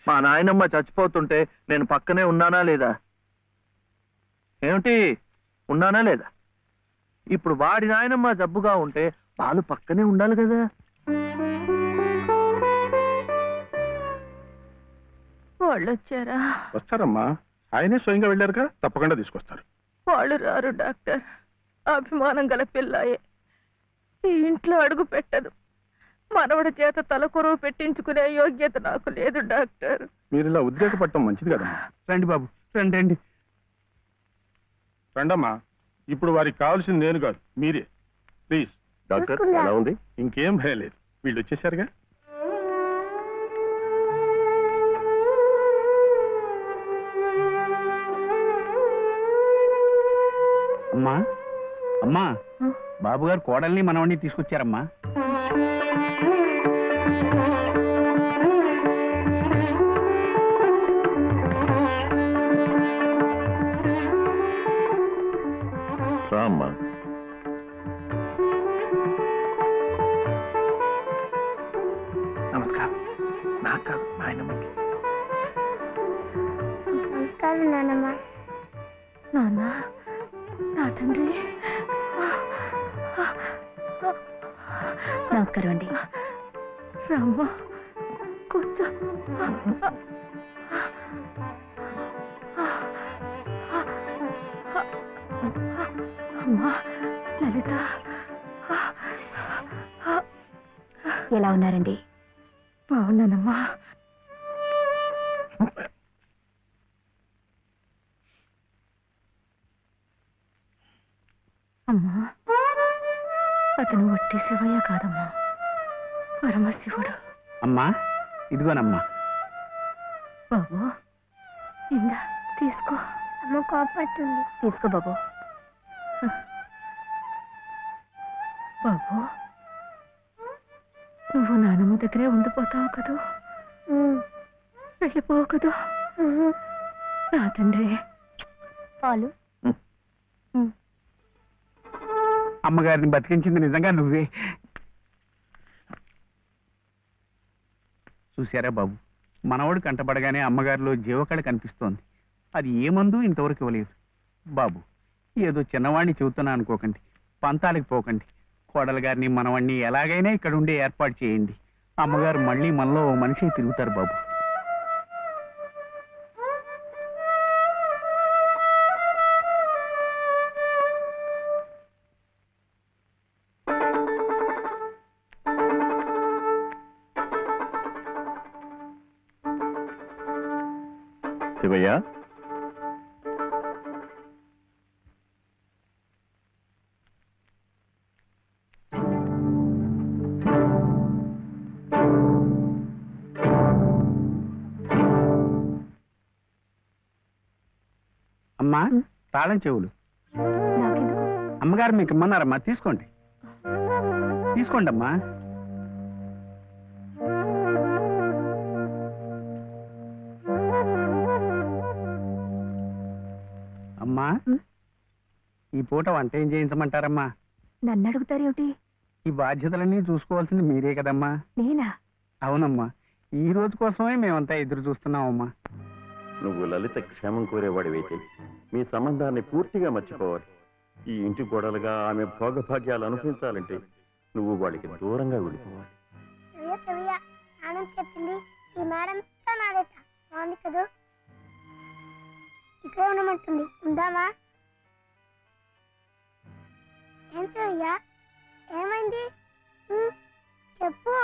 మా నాయనమ్మ చచ్చిపోతుంటే నేను పక్కనే ఉన్నానా లేదా? ఏమిటి, ఉన్నానా లేదా? ఇప్పుడు వాడి నాయనమ్మ జబ్బుగా ఉంటే వాళ్ళు పక్కనే ఉండాలి కదా. వాళ్ళు వచ్చారా? వస్తారమ్మా, ఆయనే స్వయంగా వెళ్ళారుగా, తప్పకుండా తీసుకొస్తారు. వాళ్ళు రారు డాక్టర్. అభిమానం గల పిల్లాయే ఈ ఇంట్లో అడుగు పెట్టదు. మనవడి చేత తలకొరువు పెట్టించుకునే యోగ్యత నాకు లేదు డాక్టర్. మీరు ఇలా ఉద్రేకపడటం మంచిది కదమ్మా. రండి బాబు, రండి రండి. రండమ్మా, ఇప్పుడు వారికి కావాల్సింది నేను కాదు, మీరే. ప్లీజ్. డాక్టర్ ఎలా ఉంది? ఇంకేం భయం లేదు, వీళ్ళు వచ్చేసారుగా. అమ్మా అమ్మా, బాబు గారు కోడల్ని మనవడిని తీసుకొచ్చారమ్మా. రామ్మా. నమస్కారం. నాకు కాదు, నాయనమ్మకి. నమస్కారం నాన్నమ్మ. నాన్న, నా తండ్రి. నమస్కారం అండి. రామ్మ, కూర్చో. అమ్మా లలిత, ఎలా ఉన్నారండి? బాగున్నానమ్మా. అమ్మా, అతను వట్టి శివయ్య కాదమ్మా, పరమశివుడు. అమ్మా ఇదిగోనమ్మా. బాబు, ఇందా తీసుకో. అమ్మ కోపడుతుంది. తీసుకో బాబు. బాబు, నువ్వు నానమ్మ దగ్గరే ఉండిపోతావు కదూ, వెళ్ళిపోవు కదూ నా తండ్రి. పాలు. అమ్మగారిని బతికించింది నిజంగా నువ్వే. చూశారా బాబు, మనవడు కంటపడగానే అమ్మగారిలో జీవకళ కనిపిస్తోంది. అది ఏ మందు ఇంతవరకు ఇవ్వలేదు. బాబు, ఏదో చిన్నవాడిని చెబుతున్నా అనుకోకండి, పంతాలకు పోకండి. కోడలు గారిని మనవాడిని ఎలాగైనా ఇక్కడ ఉండే ఏర్పాటు చేయండి. అమ్మగారు మళ్ళీ మనలో ఓ మనిషి తిరుగుతారు బాబు. శివయ్య, అమ్మా, తాళం చెవులు అమ్మగారు మీకు ఇమ్మన్నారమ్మా, తీసుకోండి. తీసుకోండి అమ్మా. అమ్మా, ఈ పూట వంట ఏం చేయించమంటారమ్మా? నన్ను అడుగుతారేమిటి? ఈ బాధ్యతలన్నీ చూసుకోవాల్సింది మీరే కదమ్మా. నేనా? అవునమ్మా, ఈ రోజు కోసమే మేమంతా ఎదురు చూస్తున్నామమ్మా. నువ్వు లలిత క్షేమం కోరేవాడివైతే మీ సంబంధాన్ని పూర్తిగా మర్చిపోవాలి. ఈ ఇంటి గొడవలుగా ఆమె భోగభాగ్యాలు అనుభవించాలంటే నువ్వు వాడికి దూరంగా వెళ్ళిపోవాలి. చెప్పింది ఈ మేడం నాదేట బాగుంది కదా, ఇక్కడే ఉండమంటుంది. ఉందామా? ఏం సూర్య, ఏమైంది? చెప్పు.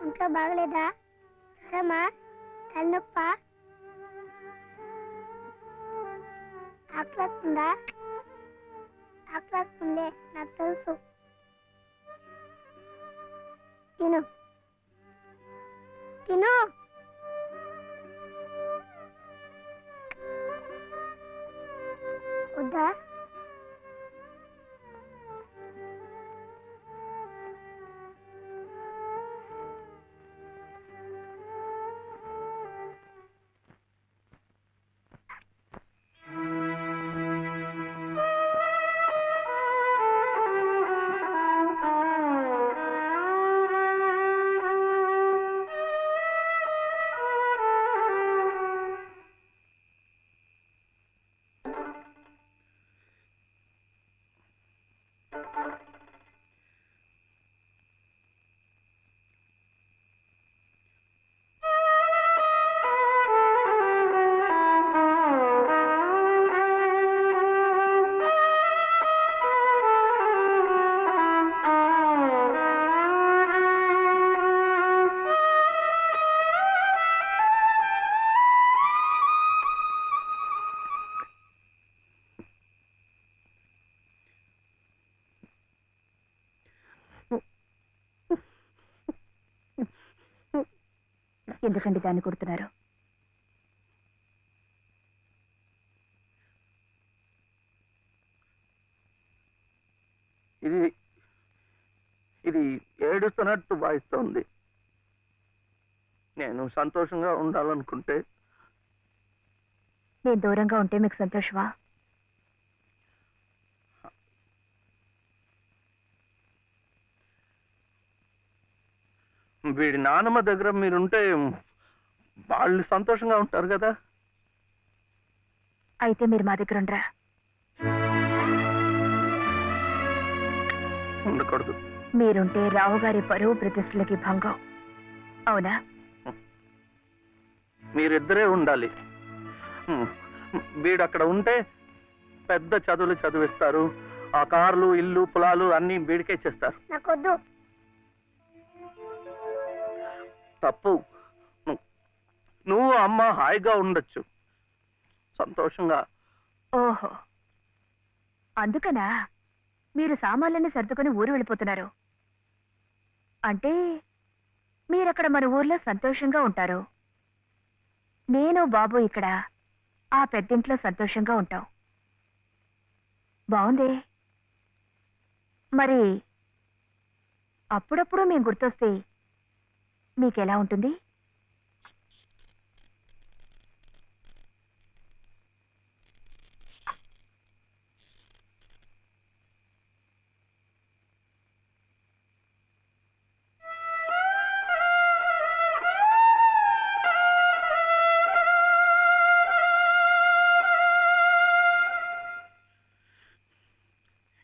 ఒంట్లో బాగలేదా? జ్వరమా? తలనొప్పా? ఆకలిస్తుందా? ఆకలిస్తుందే, నాకు తెలుసు. తిను తిను. వద్దా? ఎందుకండి దాన్ని కొడుతున్నారు? ఇది ఇది ఏడుస్తున్నట్టు వాయిస్తోంది. నేను సంతోషంగా ఉండాలనుకుంటే నేను దూరంగా ఉంటే మీకు సంతోషమా? వీడి నానమ్మ దగ్గర మీరుంటే వాళ్ళు సంతోషంగా ఉంటారు కదా. అయితే మీరు మా దగ్గర ఉండరా? ఉండకూడదు. మీరుంటే రావు గారి పరువు ప్రతిష్టలకి భంగం. అవునా? మీరిద్దరే ఉండాలి. వీడు అక్కడ ఉంటే పెద్ద చదువులు చదివిస్తారు. ఆ కార్లు, ఇల్లు, పొలాలు అన్ని వీడికే చేస్తారు. నాకొద్దు. తప్పు. నువ్వు అమ్మ హాయిగా ఉండొచ్చు, సంతోషంగా. ఓహో, అందుకనా మీరు సామాన్లన్నీ సర్దుకొని ఊరు వెళ్ళిపోతున్నారు? అంటే మీరక్కడ మన ఊర్లో సంతోషంగా ఉంటారు, నేను బాబు ఇక్కడ ఆ పెద్దింట్లో సంతోషంగా ఉంటాం. బాగుంది. మరి అప్పుడప్పుడు మేము గుర్తొస్తే మీకెలా ఉంటుంది?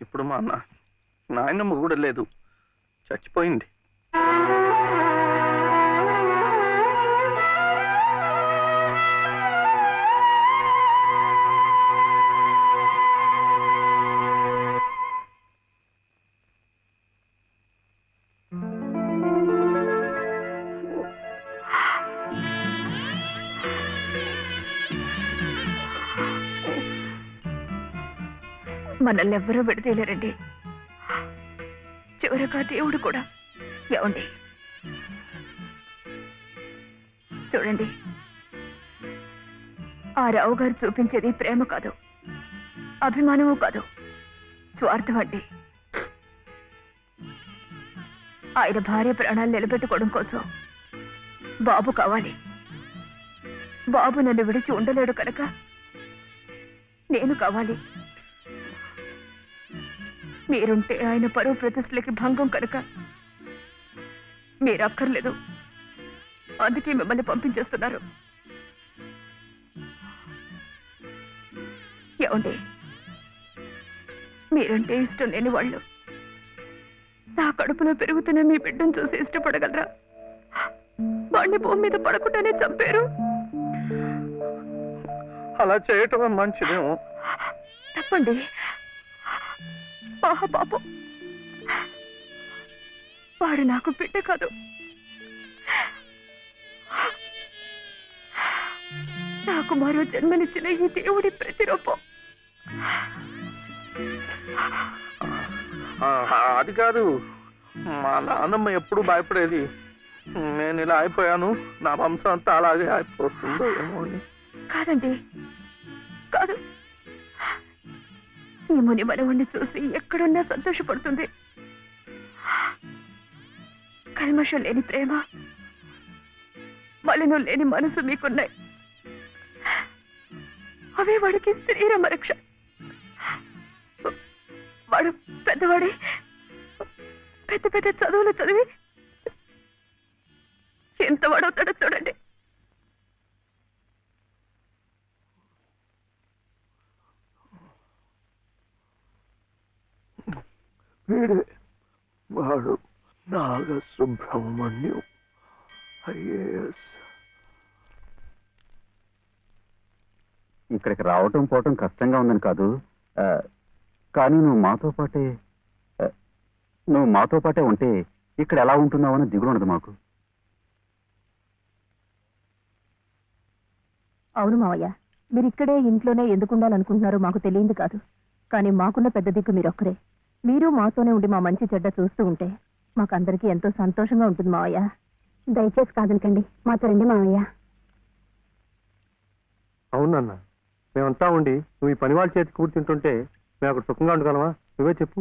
ఇప్పుడు మా నాయనమ్మ కూడా లేదు, చచ్చిపోయింది. మనల్ని ఎవ్వరూ విడదీయలేరండి, చివరగా దేవుడు కూడా. ఏమండి చూడండి, ఆ రావు గారు చూపించేది ప్రేమ కాదు, అభిమానము కాదు, స్వార్థం అండి. ఆయన భార్య ప్రాణాలు నిలబెట్టుకోవడం కోసం బాబు కావాలి. బాబు నన్ను విడిచి ఉండలేడు కనుక నేను కావాలి. మీరుంటే ఆయన పరువు ప్రతిష్టలకి భంగం కనుక మీరు అక్కర్లేదు, అందుకే మిమ్మల్ని పంపించేస్తున్నారు. ఏమండి, మీరంటే ఇష్టం లేని వాళ్ళు నా కడుపులో పెరుగుతున్న మీ బిడ్డను చూసి ఇష్టపడగలరా? వాడిని భూమి మీద పడకుండానే చంపారు. అలా చేయటం మంచిదేమో. తప్పండి. పాపం, వాడు నాకు బిడ్డ కాదు, నాకు మరో జన్మనిచ్చిన ఈ దేవుడి ప్రతిరూపం. అది కాదు, మా నాన్నమ్మ ఎప్పుడు భయపడేది నేను ఇలా అయిపోయాను, నా వంశం అంతా అలాగే అయిపోతుందో ఏమో అని. కాదండి, కాదు. ఈ ముని మనవుణ్ణి చూసి ఎక్కడున్నా సంతోషపడుతుంది. కల్మషం లేని ప్రేమ, మలినం లేని మనసు మీకున్నాయి. అవే వాడికి శ్రీరామ రక్ష. వాడు పెద్దవాడి పెద్ద పెద్ద చదువులు చదివి ఎంత వాడవుతాడో చూడండి. వీడే వాడు నాగసుబ్రహ్మణ్యం, IAS. ఇక్కడికి రావటం పోవటం కష్టంగా ఉందని కాదు, కానీ నువ్వు మాతో పాటే ఉంటే ఇక్కడ ఎలా ఉంటున్నావు అని దిగులు ఉండదు మాకు. అవును మావయ్య, మీరు ఇక్కడే ఇంట్లోనే ఎందుకు ఉండాలనుకుంటున్నారో మాకు తెలియదు కాదు, కానీ మాకున్న పెద్ద దిక్కు మీరొక్కరే. మీరు మాతోనే ఉండి మా మంచి చెడ్డ చూస్తూ ఉంటే మాకందరికీ ఎంతో సంతోషంగా ఉంటుంది మావయ్య. దయచేసి కాదనకండి, మాతో రండి మావయ్య. అవునన్న, మేమంతా ఉండి నువ్వు ఈ పని వాళ్ళ చేతి కూర్చుంటుంటే మేము అక్కడ సుఖంగా ఉండగలమా? నువ్వే చెప్పు.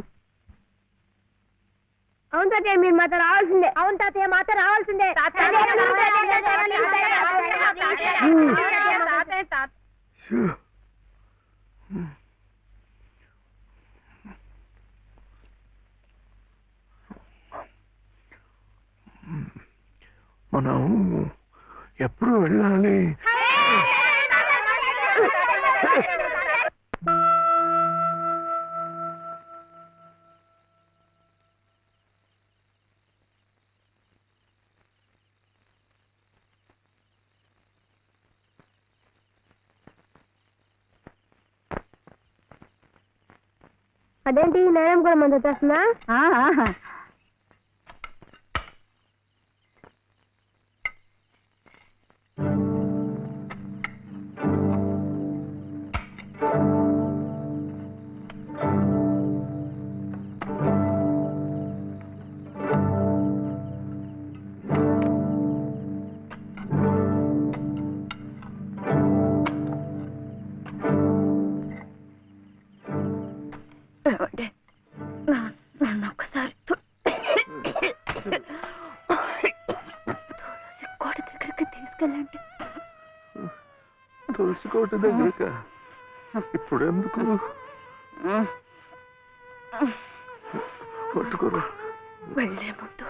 అవును తాతయ్య, మీరు మాతో రావాల్సిందే. అవును తాతయ్య, మాతో రావాల్సిందే. మనం ఎప్పుడు వెళ్ళాలి? అదేంటి నేరం కూడా మంది వచ్చేస్తున్నా? నన్ను ఒక్కసారి కోట దగ్గరికి తీసుకెళ్ళండి. తులసి కోట దగ్గరక ఇప్పుడు ఎందుకు? పట్టుకోరు. వెళ్లే ముందు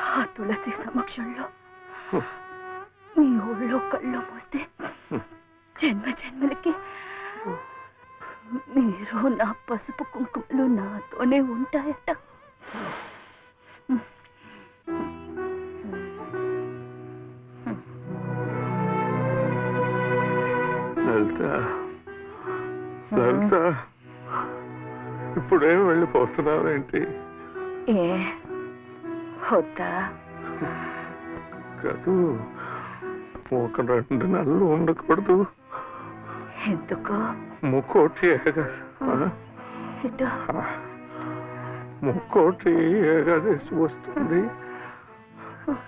ఆ తులసి సమక్షంలో నీ ఊళ్ళో కళ్ళు మూస్తే జన్మ జన్మలకి మీరు నా పసుపు కుంకుమలు నాతోనే ఉంటాయట. లలిత, లలిత, ఇప్పుడేం వెళ్ళిపోతున్నావేంటి? ఏ వద్దా? కాదు, ఒక 2 నెలలు ఉండకూడదు. ఎందుకు? ముక్కోటి ముక్కోటి ఏకాదశి వస్తుంది.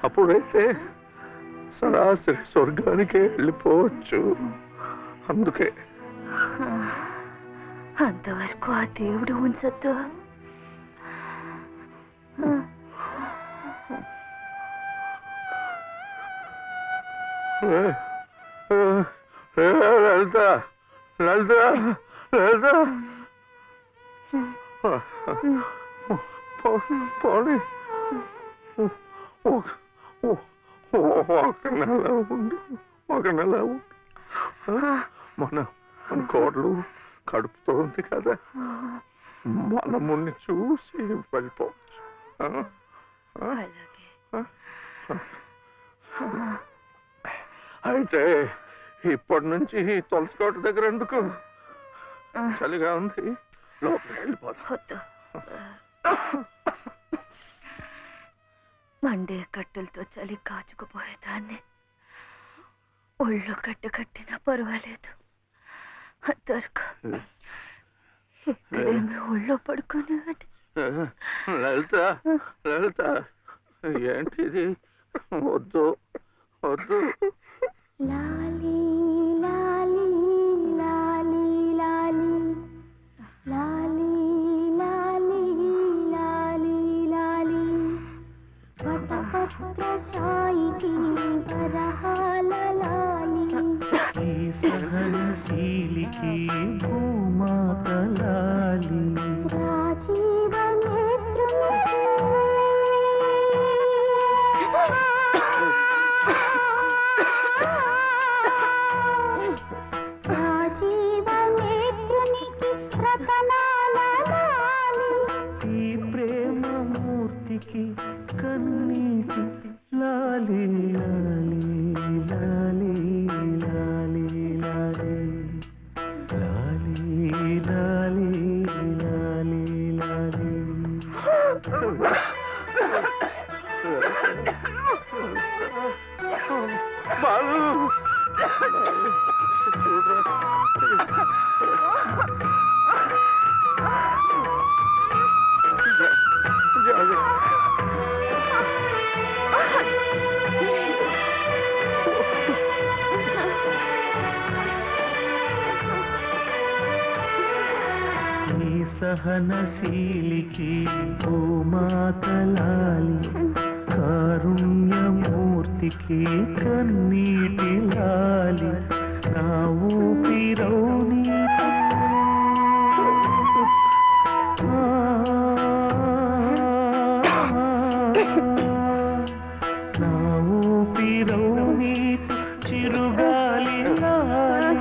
అప్పుడైతే సరాసరి స్వర్గానికే వెళ్ళిపోవచ్చు. అందుకే అంతవరకు ఆ దేవుడు ఉంచొద్దు. లలిత, లలిత, లలిత, పోనీ ఒక నెల ఉండు, ఒక నెల ఉండు. మన కోడలు కడుపుతోంది కదా, మనముని చూసి వెళ్ళిపోవచ్చు. అయితే ఇప్పటి నుంచి తులసి కోట దగ్గర ఎందుకు? చలిగా ఉంది, లోపలికి వెళ్ళిపోతా. మండే కట్టెలతో చలి కాచుకుపోయేదాన్ని. ఒళ్ళు కట్టినా పర్వాలేదు. అంతవరకు ఇక్కడేమి ఒళ్ళో పడుకునేవాడి. లలిత, లలిత, ఏంటిది? వద్దు, వద్దు. లాలి లాలి లాలి లాలి లాలి లాలి లాలి లాలి వటపత్ర సాయికి వరహాల లాలి సహనశీలికి భూమాత లాలి రాజీవ నేత్రుని రాజీవ నేత్రునికి రతనాల లాలి ఈ ప్రేమ మూర్తికి కన్నీటి లాలి లాలి లాలి లాలి లాలి లాలి లాలి లాలి లాలి బాలు, చూడరా. సహనశీలికి ఓ మాతలాలి కారుణ్యమూర్తికి కన్నీటి లాలి నా ఊపిరౌని నా ఊపిరౌని చిరుగాలి లాలి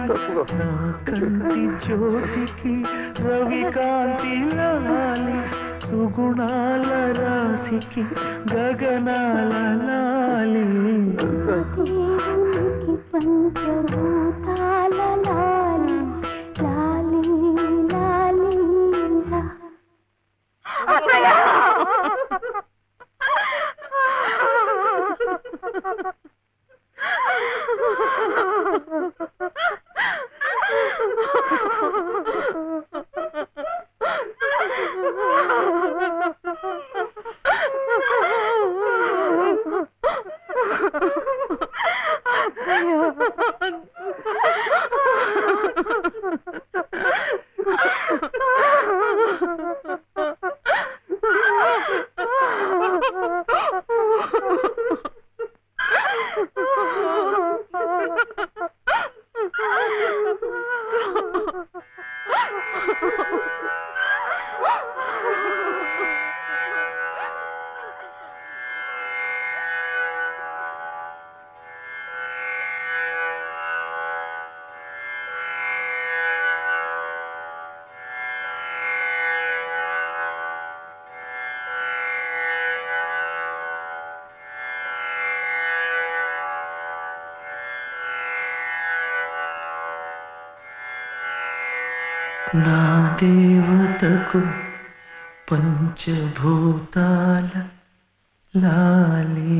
నా కంటి జ్యోతికి రవికాంతి లాలి సుగుణాల రాశికి గగనాల లాలి పంచభూతాల లాలి లాలి లాలి నా దేవతకు పంచభూతాల లాలి